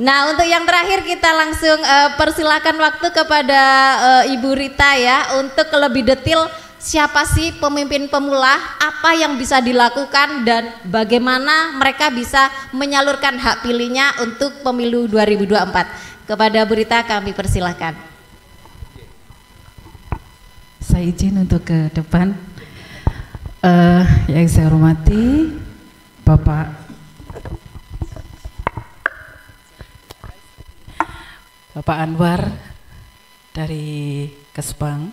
Nah, untuk yang terakhir kita langsung persilakan waktu kepada Ibu Rita ya untuk lebih detail siapa sih pemimpin pemula, apa yang bisa dilakukan dan bagaimana mereka bisa menyalurkan hak pilihnya untuk pemilu 2024. Kepada Bu Rita kami persilahkan. Saya izin untuk ke depan. Yang saya hormati Bapak Anwar dari Kesbang,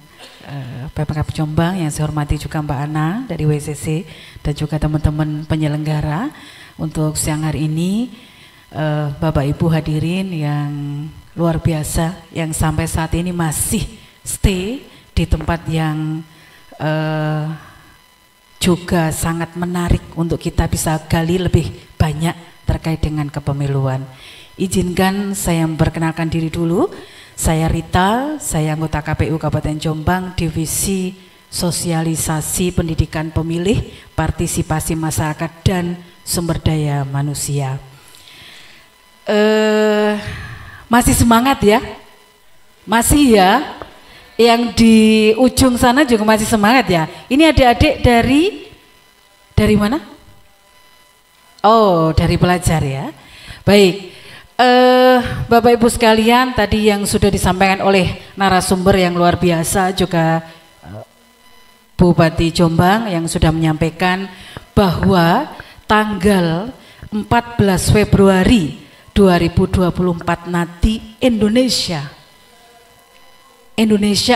PPKP Jombang, yang saya hormati juga Mbak Ana dari WCC dan juga teman-teman penyelenggara untuk siang hari ini, Bapak Ibu hadirin yang luar biasa yang sampai saat ini masih stay di tempat yang juga sangat menarik untuk kita bisa gali lebih banyak terkait dengan kepemiluan. Izinkan saya memperkenalkan diri dulu. Saya Rita, saya anggota KPU Kabupaten Jombang, Divisi Sosialisasi Pendidikan Pemilih, Partisipasi Masyarakat dan Sumber Daya Manusia. Masih semangat ya? Masih ya? Yang di ujung sana juga masih semangat ya? Ini adik-adik dari mana? Oh, dari pelajar ya. Baik. Bapak Ibu sekalian, tadi yang sudah disampaikan oleh narasumber yang luar biasa juga Bupati Jombang yang sudah menyampaikan bahwa tanggal 14 Februari 2024 nanti Indonesia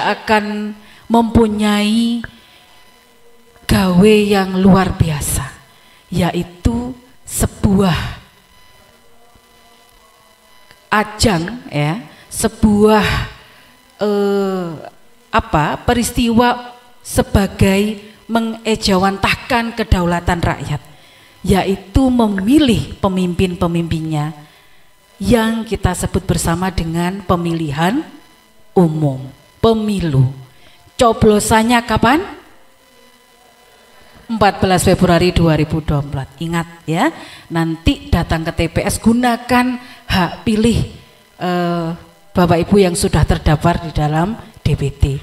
akan mempunyai gawe yang luar biasa, yaitu sebuah ajang ya, sebuah peristiwa sebagai mengejawantahkan kedaulatan rakyat, yaitu memilih pemimpin-pemimpinnya yang kita sebut bersama dengan pemilihan umum, pemilu. Coblosannya kapan? 14 Februari 2024. Ingat ya, nanti datang ke TPS, gunakan hak pilih Bapak Ibu yang sudah terdaftar di dalam DPT.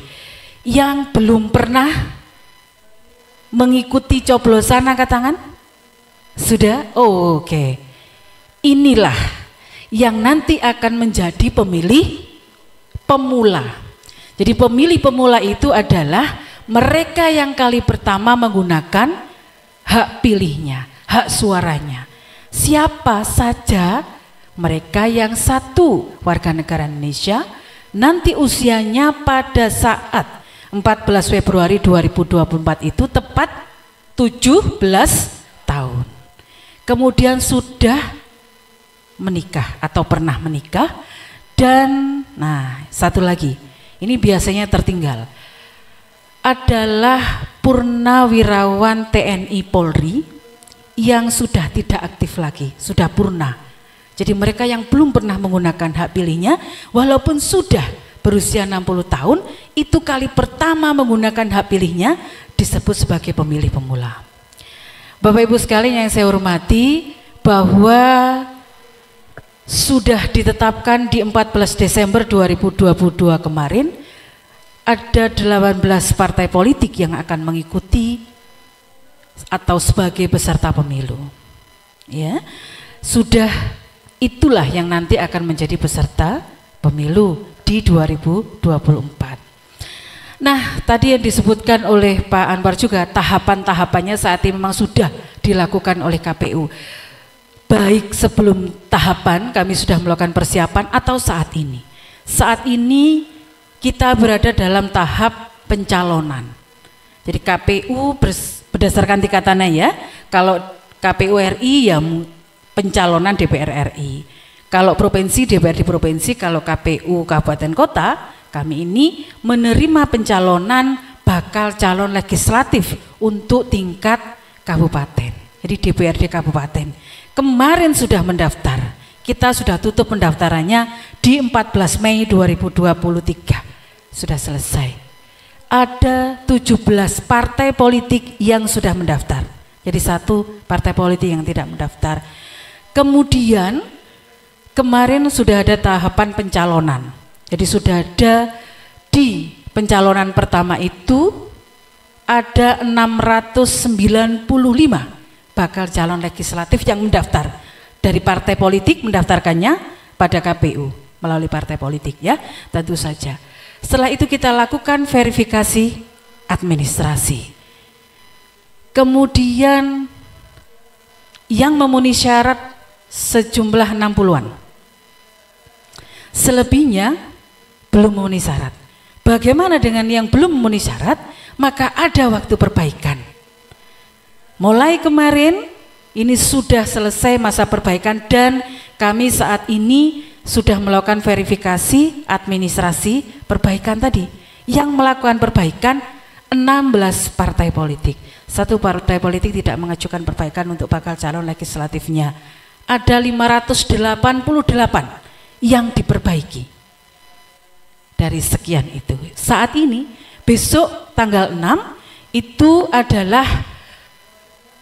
Yang belum pernah mengikuti coblosan angkat tangan? Sudah? Oh, oke. Inilah yang nanti akan menjadi pemilih pemula. Jadi pemilih pemula itu adalah mereka yang kali pertama menggunakan hak pilihnya, hak suaranya. Siapa saja mereka yang satu warga negara Indonesia, nanti usianya pada saat 14 Februari 2024 itu tepat 17 tahun. Kemudian sudah menikah atau pernah menikah, dan nah satu lagi, ini biasanya tertinggal, adalah purnawirawan TNI Polri yang sudah tidak aktif lagi, sudah purna. Jadi mereka yang belum pernah menggunakan hak pilihnya walaupun sudah berusia 60 tahun, itu kali pertama menggunakan hak pilihnya disebut sebagai pemilih pemula. Bapak Ibu sekalian yang saya hormati, bahwa sudah ditetapkan di 14 Desember 2022 kemarin ada 18 partai politik yang akan mengikuti atau sebagai peserta pemilu. Ya, sudah, itulah yang nanti akan menjadi peserta pemilu di 2024. Nah, tadi yang disebutkan oleh Pak Anwar juga, tahapan-tahapannya saat ini memang sudah dilakukan oleh KPU. Baik sebelum tahapan kami sudah melakukan persiapan atau saat ini. Saat ini kita berada dalam tahap pencalonan. Jadi KPU berdasarkan tingkatannya ya, kalau KPU RI ya pencalonan DPR RI. Kalau provinsi DPR di provinsi, kalau KPU kabupaten kota, kami ini menerima pencalonan bakal calon legislatif untuk tingkat kabupaten. Jadi DPRD kabupaten. Kemarin sudah mendaftar. Kita sudah tutup pendaftarannya di 14 Mei 2023. Sudah selesai. Ada 17 partai politik yang sudah mendaftar. Jadi satu partai politik yang tidak mendaftar. Kemudian kemarin sudah ada tahapan pencalonan. Jadi sudah ada di pencalonan pertama itu ada 695 bakal calon legislatif yang mendaftar dari partai politik, mendaftarkannya pada KPU melalui partai politik ya, tentu saja. Setelah itu kita lakukan verifikasi administrasi. Kemudian yang memenuhi syarat sejumlah 60-an. Selebihnya belum memenuhi syarat. Bagaimana dengan yang belum memenuhi syarat? Maka ada waktu perbaikan. Mulai kemarin ini sudah selesai masa perbaikan dan kami saat ini sudah melakukan verifikasi administrasi perbaikan tadi. Yang melakukan perbaikan 16 partai politik. Satu partai politik tidak mengajukan perbaikan untuk bakal calon legislatifnya. Ada 588 yang diperbaiki. Dari sekian itu. Saat ini, besok tanggal 6 itu adalah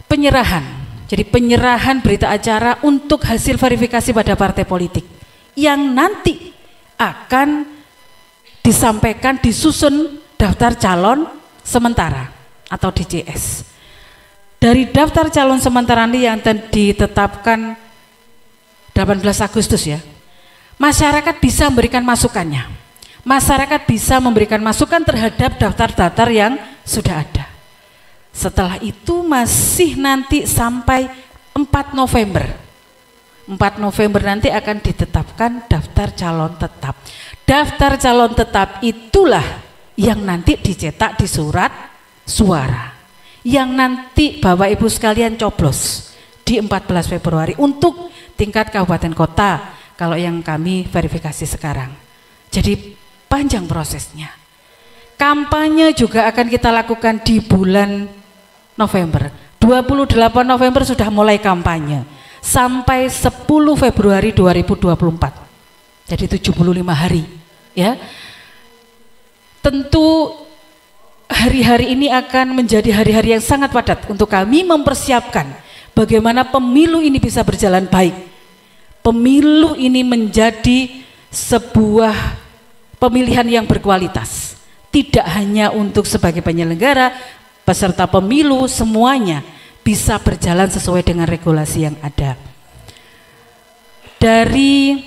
penyerahan. Jadi penyerahan berita acara untuk hasil verifikasi pada partai politik. Yang nanti akan disampaikan, disusun daftar calon sementara atau DCS. Dari daftar calon sementara ini yang ditetapkan 18 Agustus ya, masyarakat bisa memberikan masukannya. Masyarakat bisa memberikan masukan terhadap daftar-daftar yang sudah ada. Setelah itu masih nanti sampai 4 November. 4 November nanti akan ditetapkan daftar calon tetap. Daftar calon tetap itulah yang nanti dicetak di surat suara, yang nanti Bapak Ibu sekalian coblos di 14 Februari untuk tingkat kabupaten kota kalau yang kami verifikasi sekarang. Jadi panjang prosesnya. Kampanye juga akan kita lakukan di bulan November. 28 November sudah mulai kampanye sampai 10 Februari 2024. Jadi 75 hari ya. Tentu hari-hari ini akan menjadi hari-hari yang sangat padat untuk kami mempersiapkan bagaimana pemilu ini bisa berjalan baik. Pemilu ini menjadi sebuah pemilihan yang berkualitas. Tidak hanya untuk sebagai penyelenggara, peserta pemilu semuanya bisa berjalan sesuai dengan regulasi yang ada. Dari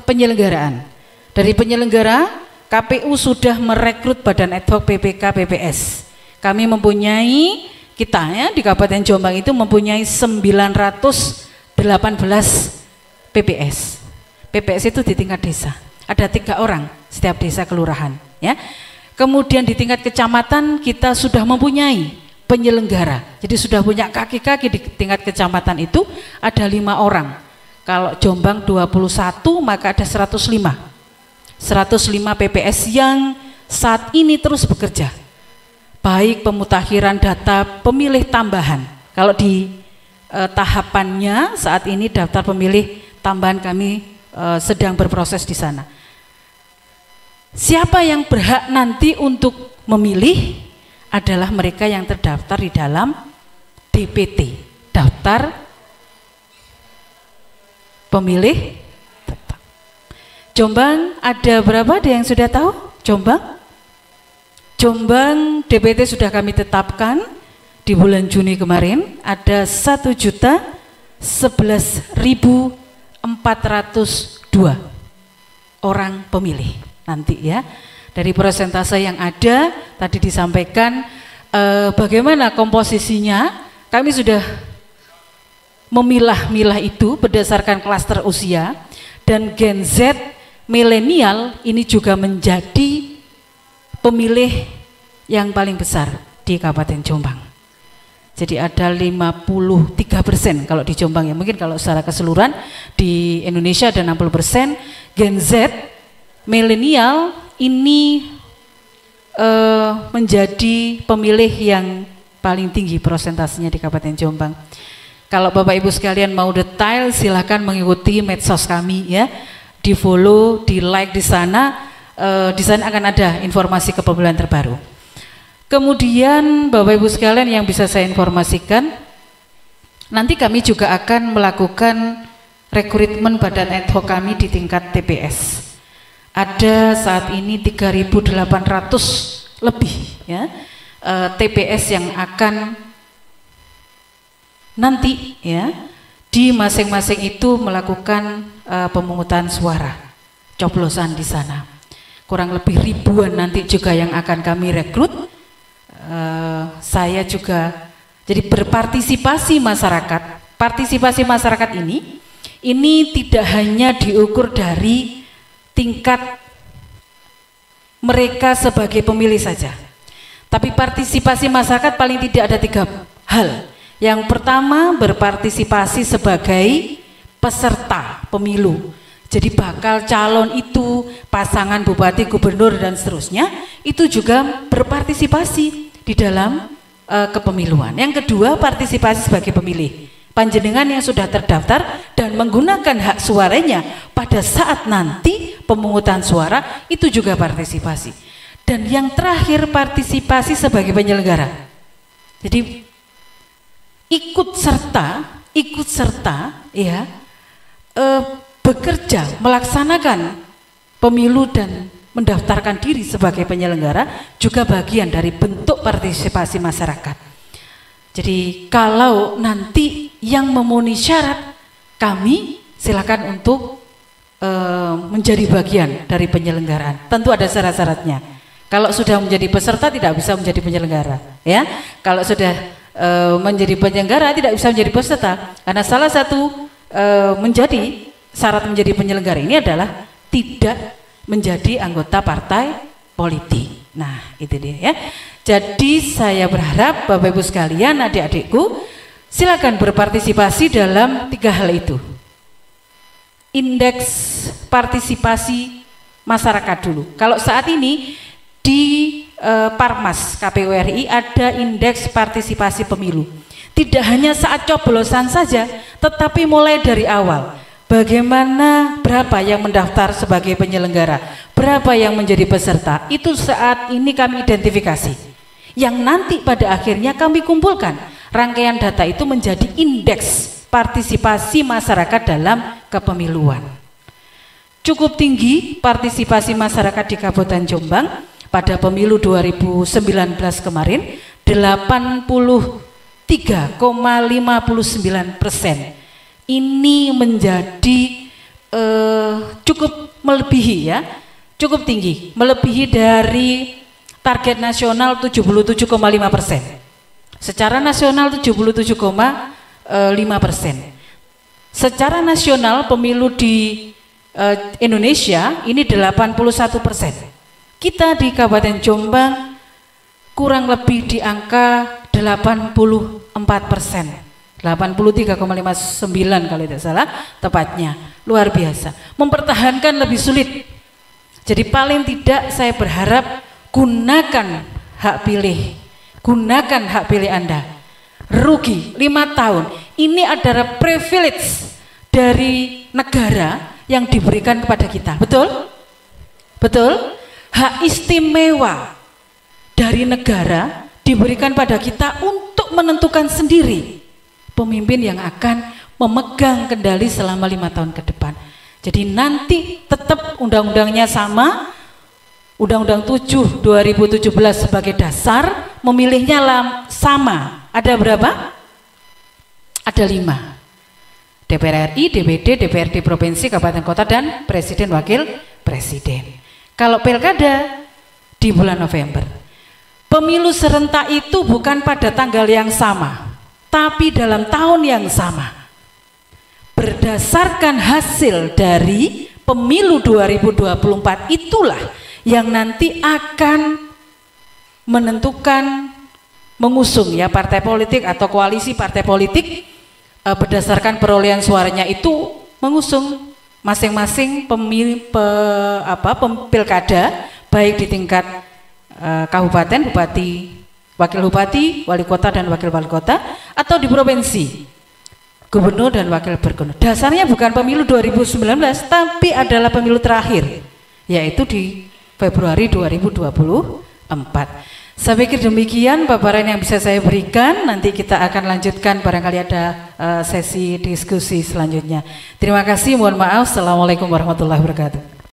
penyelenggaraan. Dari penyelenggara, KPU sudah merekrut badan ad hoc PPK PPS. Kami mempunyai, kita ya di Kabupaten Jombang itu mempunyai 918 PPS. PPS itu di tingkat desa. Ada 3 orang setiap desa kelurahan. Ya. Kemudian di tingkat kecamatan kita sudah mempunyai penyelenggara. Jadi sudah punya kaki-kaki di tingkat kecamatan itu ada 5 orang. Kalau Jombang 21 maka ada 105 PPS yang saat ini terus bekerja, baik pemutakhiran data pemilih tambahan. Kalau di tahapannya saat ini daftar pemilih tambahan kami sedang berproses di sana. Siapa yang berhak nanti untuk memilih adalah mereka yang terdaftar di dalam DPT, daftar pemilih. Jombang ada berapa? Ada yang sudah tahu? Jombang DPT sudah kami tetapkan di bulan Juni kemarin ada 1.011.402 orang pemilih nanti ya. Dari persentase yang ada tadi disampaikan bagaimana komposisinya, kami sudah memilah-milah itu berdasarkan klaster usia dan Gen Z milenial ini juga menjadi pemilih yang paling besar di Kabupaten Jombang. Jadi ada 53% kalau di Jombang ya, mungkin kalau secara keseluruhan di Indonesia ada 60%. Gen Z milenial ini menjadi pemilih yang paling tinggi persentasenya di Kabupaten Jombang. Kalau Bapak Ibu sekalian mau detail silakan mengikuti medsos kami ya. Di follow, di like di sana akan ada informasi kepemiluan terbaru. Kemudian Bapak Ibu sekalian yang bisa saya informasikan, nanti kami juga akan melakukan rekrutmen badan ad hoc kami di tingkat TPS. Ada saat ini 3.800 lebih ya TPS yang akan nanti ya di masing-masing itu melakukan pemungutan suara, coblosan di sana. Kurang lebih ribuan nanti juga yang akan kami rekrut. Saya juga jadi berpartisipasi masyarakat. Partisipasi masyarakat ini tidak hanya diukur dari tingkat mereka sebagai pemilih saja, tapi partisipasi masyarakat paling tidak ada 3 hal. Yang pertama, berpartisipasi sebagai peserta pemilu. Jadi bakal calon itu, pasangan bupati, gubernur dan seterusnya itu juga berpartisipasi di dalam kepemiluan. Yang kedua, partisipasi sebagai pemilih. Panjenengan yang sudah terdaftar dan menggunakan hak suaranya pada saat nanti pemungutan suara itu juga partisipasi. Dan yang terakhir, partisipasi sebagai penyelenggara. Jadi ikut serta ya bekerja melaksanakan pemilu dan mendaftarkan diri sebagai penyelenggara juga bagian dari bentuk partisipasi masyarakat. Jadi kalau nanti yang memenuhi syarat, kami silakan untuk menjadi bagian dari penyelenggaraan. Tentu ada syarat-syaratnya. Kalau sudah menjadi peserta tidak bisa menjadi penyelenggara, ya. Kalau sudah menjadi penyelenggara tidak bisa menjadi peserta, karena salah satu menjadi syarat menjadi penyelenggara ini adalah tidak menjadi anggota partai politik. Nah, itu dia ya. Jadi saya berharap Bapak Ibu sekalian, adik-adikku, silakan berpartisipasi dalam 3 hal itu. Indeks partisipasi masyarakat dulu. Kalau saat ini di Parmas KPU RI ada indeks partisipasi pemilu. Tidak hanya saat coblosan saja, tetapi mulai dari awal. Bagaimana, berapa yang mendaftar sebagai penyelenggara, berapa yang menjadi peserta, itu saat ini kami identifikasi. Yang nanti pada akhirnya kami kumpulkan rangkaian data itu menjadi indeks partisipasi masyarakat dalam kepemiluan. Cukup tinggi partisipasi masyarakat di Kabupaten Jombang pada pemilu 2019 kemarin, 83,59%. Ini menjadi cukup melebihi ya, cukup tinggi, melebihi dari target nasional 77,5%. Secara nasional 77,5%. Secara nasional pemilu di Indonesia ini 81%. Kita di Kabupaten Jombang kurang lebih di angka 84%. 83,59 kalau tidak salah tepatnya. Luar biasa. Mempertahankan lebih sulit. Jadi paling tidak saya berharap gunakan hak pilih. Gunakan hak pilih Anda. Rugi 5 tahun. Ini adalah privilege dari negara yang diberikan kepada kita. Betul? Betul? Hak istimewa dari negara diberikan pada kita untuk menentukan sendiri pemimpin yang akan memegang kendali selama 5 tahun ke depan. Jadi nanti tetap undang-undangnya sama, Undang-Undang 7 2017 sebagai dasar, memilihnya sama. Ada berapa? Ada 5. DPR RI, DPD, DPRD provinsi, kabupaten kota, dan presiden wakil presiden. Kalau pilkada di bulan November. Pemilu serentak itu bukan pada tanggal yang sama, tapi dalam tahun yang sama. Berdasarkan hasil dari pemilu 2024 itulah yang nanti akan menentukan, mengusung ya partai politik atau koalisi partai politik berdasarkan perolehan suaranya itu mengusung masing-masing pilkada baik di tingkat kabupaten, bupati, wakil bupati, wali kota dan wakil wali kota, atau di provinsi, gubernur dan wakil gubernur. Dasarnya bukan pemilu 2019, tapi adalah pemilu terakhir, yaitu di Februari 2024. Saya pikir demikian paparan yang bisa saya berikan. Nanti kita akan lanjutkan barangkali ada sesi diskusi selanjutnya. Terima kasih, mohon maaf. Assalamualaikum warahmatullahi wabarakatuh.